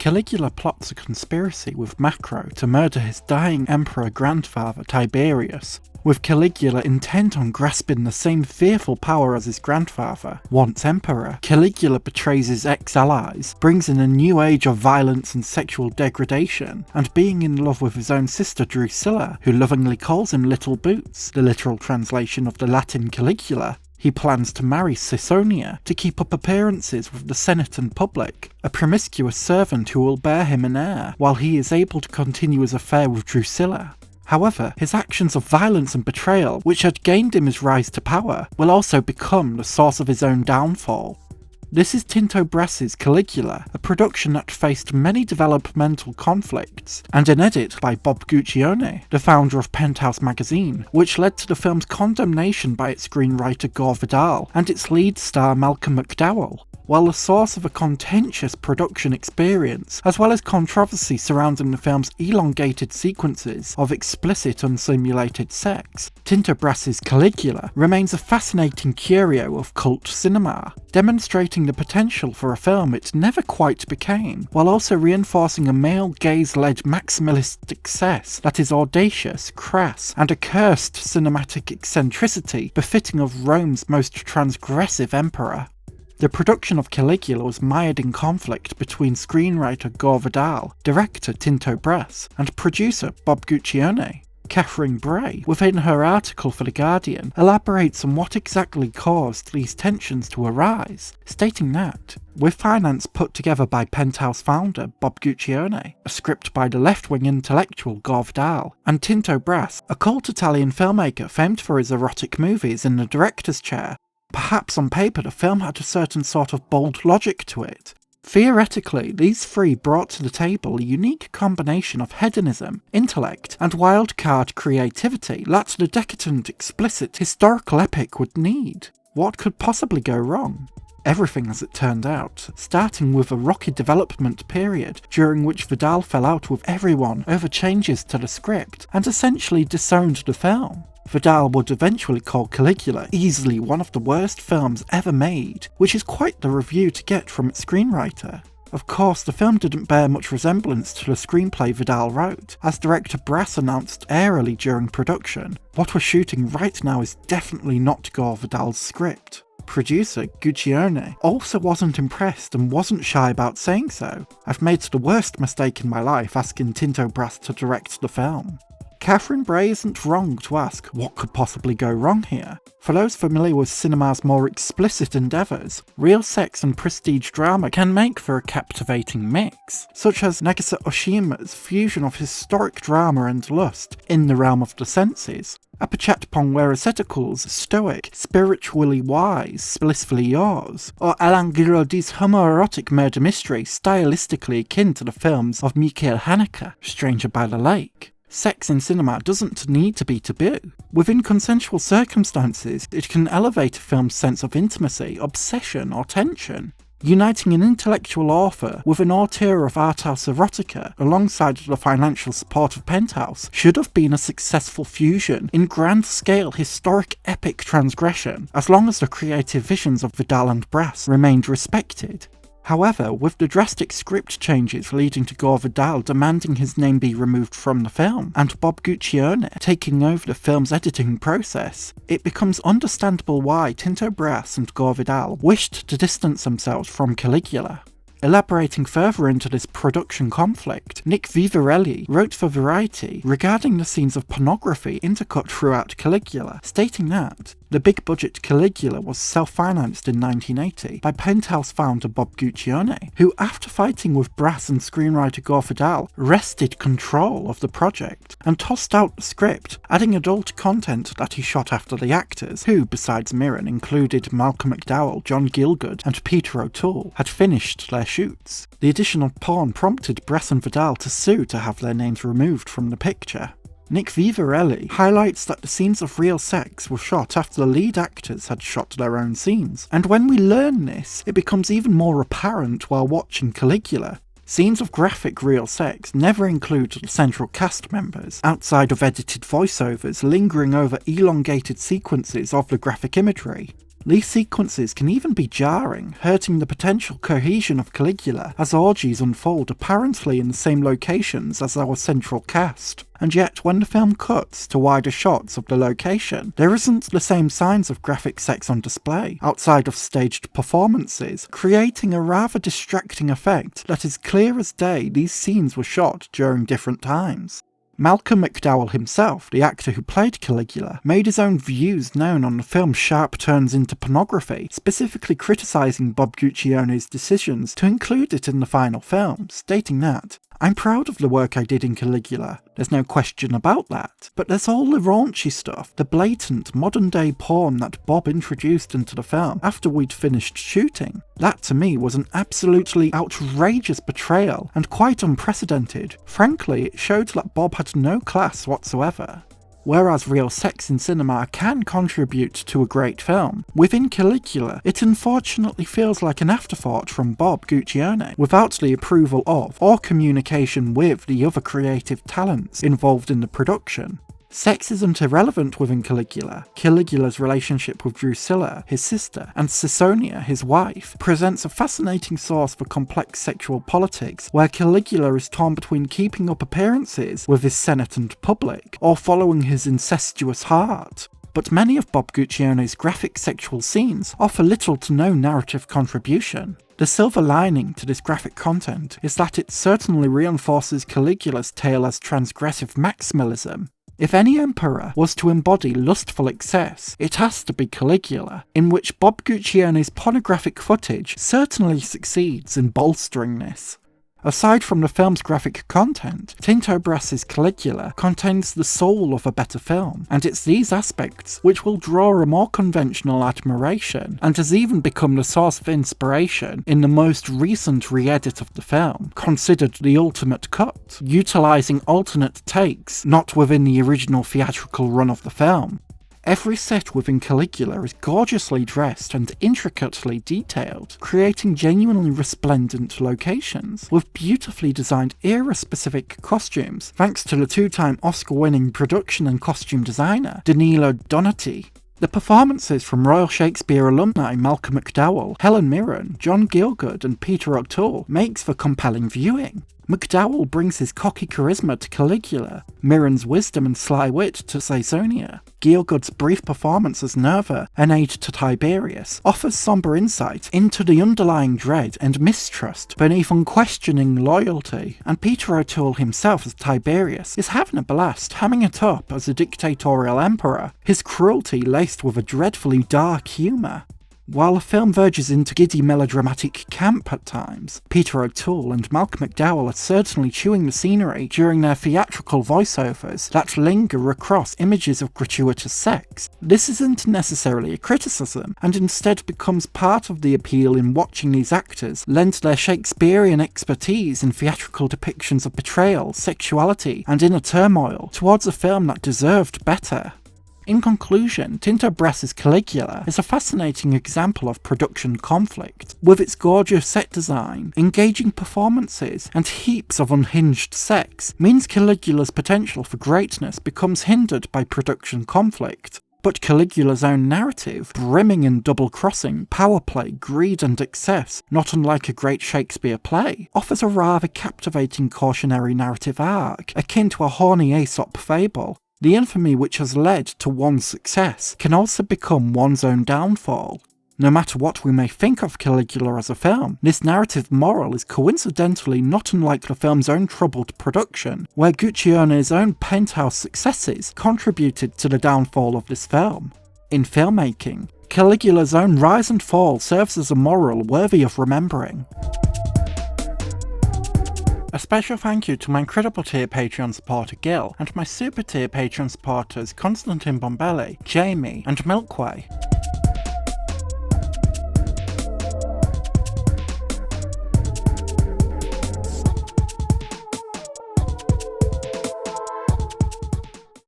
Caligula plots a conspiracy with Macro to murder his dying emperor grandfather Tiberius, with Caligula intent on grasping the same fearful power as his grandfather. Once emperor, Caligula betrays his ex-allies, brings in a new age of violence and sexual degradation, and being in love with his own sister Drusilla, who lovingly calls him Little Boots, the literal translation of the Latin Caligula, he plans to marry Cisonia to keep up appearances with the Senate and public, a promiscuous servant who will bear him an heir, while he is able to continue his affair with Drusilla. However, his actions of violence and betrayal, which had gained him his rise to power, will also become the source of his own downfall. This is Tinto Brass's Caligula, a production that faced many developmental conflicts, and an edit by Bob Guccione, the founder of Penthouse magazine, which led to the film's condemnation by its screenwriter Gore Vidal and its lead star Malcolm McDowell. While the source of a contentious production experience, as well as controversy surrounding the film's elongated sequences of explicit unsimulated sex, Tinto Brass's Caligula remains a fascinating curio of cult cinema, demonstrating the potential for a film it never quite became, while also reinforcing a male gaze-led maximalist excess that is audacious, crass, and a cursed cinematic eccentricity befitting of Rome's most transgressive emperor. The production of Caligula was mired in conflict between screenwriter Gore Vidal, director Tinto Brass, and producer Bob Guccione. Catherine Bray, within her article for The Guardian, elaborates on what exactly caused these tensions to arise, stating that, with finance put together by Penthouse founder Bob Guccione, a script by the left-wing intellectual Gore Vidal, and Tinto Brass, a cult Italian filmmaker famed for his erotic movies in the director's chair, perhaps on paper the film had a certain sort of bold logic to it. Theoretically, these three brought to the table a unique combination of hedonism, intellect, and wildcard creativity that the decadent, explicit historical epic would need. What could possibly go wrong? Everything as it turned out, starting with a rocky development period during which Vidal fell out with everyone over changes to the script and essentially disowned the film. Vidal would eventually call Caligula easily one of the worst films ever made, which is quite the review to get from its screenwriter. Of course, the film didn't bear much resemblance to the screenplay Vidal wrote, as director Brass announced airily during production. What we're shooting right now is definitely not Gore Vidal's script. Producer Guccione also wasn't impressed and wasn't shy about saying so. I've made the worst mistake in my life asking Tinto Brass to direct the film. Catherine Bray isn't wrong to ask what could possibly go wrong here. For those familiar with cinema's more explicit endeavours, real sex and prestige drama can make for a captivating mix, such as Nagisa Oshima's fusion of historic drama and lust in the realm of the senses, Apichatpong Weerasethakul's stoic, spiritually wise, blissfully yours, or Alain Guiraudie's homoerotic murder mystery stylistically akin to the films of Michael Haneke, Stranger by the Lake. Sex in cinema doesn't need to be taboo. Within consensual circumstances, it can elevate a film's sense of intimacy, obsession, or tension. Uniting an intellectual author with an auteur of art house erotica alongside the financial support of Penthouse should have been a successful fusion in grand-scale historic epic transgression, as long as the creative visions of Vidal and Brass remained respected. However, with the drastic script changes leading to Gore Vidal demanding his name be removed from the film, and Bob Guccione taking over the film's editing process, it becomes understandable why Tinto Brass and Gore Vidal wished to distance themselves from Caligula. Elaborating further into this production conflict, Nick Vivarelli wrote for Variety regarding the scenes of pornography intercut throughout Caligula, stating that the big-budget Caligula was self-financed in 1980 by Penthouse founder Bob Guccione, who, after fighting with Brass and screenwriter Gore Vidal, wrested control of the project and tossed out the script, adding adult content that he shot after the actors, who, besides Mirren, included Malcolm McDowell, John Gielgud, and Peter O'Toole, had finished their shoots. The addition of porn prompted Brass and Vidal to sue to have their names removed from the picture. Nick Vivarelli highlights that the scenes of real sex were shot after the lead actors had shot their own scenes, and when we learn this, it becomes even more apparent while watching Caligula. Scenes of graphic real sex never include the central cast members, outside of edited voiceovers lingering over elongated sequences of the graphic imagery. These sequences can even be jarring, hurting the potential cohesion of Caligula as orgies unfold apparently in the same locations as our central cast. And yet, when the film cuts to wider shots of the location, there isn't the same signs of graphic sex on display, outside of staged performances, creating a rather distracting effect that is clear as day these scenes were shot during different times. Malcolm McDowell himself, the actor who played Caligula, made his own views known on the film's sharp turns into pornography, specifically criticising Bob Guccione's decisions to include it in the final film, stating that, "I'm proud of the work I did in Caligula, there's no question about that, but there's all the raunchy stuff, the blatant, modern-day porn that Bob introduced into the film after we'd finished shooting. That to me was an absolutely outrageous betrayal and quite unprecedented. Frankly, it showed that Bob had no class whatsoever." Whereas real sex in cinema can contribute to a great film, within Caligula it unfortunately feels like an afterthought from Bob Guccione, without the approval of or communication with the other creative talents involved in the production. Sex isn't irrelevant within Caligula. Caligula's relationship with Drusilla, his sister, and Caesonia, his wife, presents a fascinating source for complex sexual politics, where Caligula is torn between keeping up appearances with his senate and public, or following his incestuous heart. But many of Bob Guccione's graphic sexual scenes offer little to no narrative contribution. The silver lining to this graphic content is that it certainly reinforces Caligula's tale as transgressive maximalism. If any emperor was to embody lustful excess, it has to be Caligula, in which Bob Guccione's pornographic footage certainly succeeds in bolstering this. Aside from the film's graphic content, Tinto Brass's Caligula contains the soul of a better film, and it's these aspects which will draw a more conventional admiration, and has even become the source of inspiration in the most recent re-edit of the film, considered the ultimate cut, utilising alternate takes not within the original theatrical run of the film. Every set within Caligula is gorgeously dressed and intricately detailed, creating genuinely resplendent locations, with beautifully designed era-specific costumes, thanks to the two-time Oscar-winning production and costume designer, Danilo Donati. The performances from Royal Shakespeare alumni Malcolm McDowell, Helen Mirren, John Gielgud and Peter O'Toole makes for compelling viewing. McDowell brings his cocky charisma to Caligula, Mirren's wisdom and sly wit to Caesonia. Gielgud's brief performance as Nerva, an aide to Tiberius, offers somber insight into the underlying dread and mistrust beneath unquestioning loyalty, and Peter O'Toole himself as Tiberius is having a blast hamming it up as a dictatorial emperor, his cruelty laced with a dreadfully dark humour. While the film verges into giddy melodramatic camp at times, Peter O'Toole and Malcolm McDowell are certainly chewing the scenery during their theatrical voiceovers that linger across images of gratuitous sex. This isn't necessarily a criticism, and instead becomes part of the appeal in watching these actors lend their Shakespearean expertise in theatrical depictions of betrayal, sexuality, and inner turmoil towards a film that deserved better. In conclusion, Tinto Brass's Caligula is a fascinating example of production conflict. With its gorgeous set design, engaging performances, and heaps of unhinged sex, means Caligula's potential for greatness becomes hindered by production conflict. But Caligula's own narrative, brimming in double-crossing, power play, greed and excess, not unlike a great Shakespeare play, offers a rather captivating cautionary narrative arc, akin to a horny Aesop fable. The infamy which has led to one's success can also become one's own downfall. No matter what we may think of Caligula as a film, this narrative moral is coincidentally not unlike the film's own troubled production, where Guccione's own penthouse successes contributed to the downfall of this film. In filmmaking, Caligula's own rise and fall serves as a moral worthy of remembering. A special thank you to my incredible tier Patreon supporter Gil, and my super tier Patreon supporters Constantine Bombelli, Jamie, and Milkway.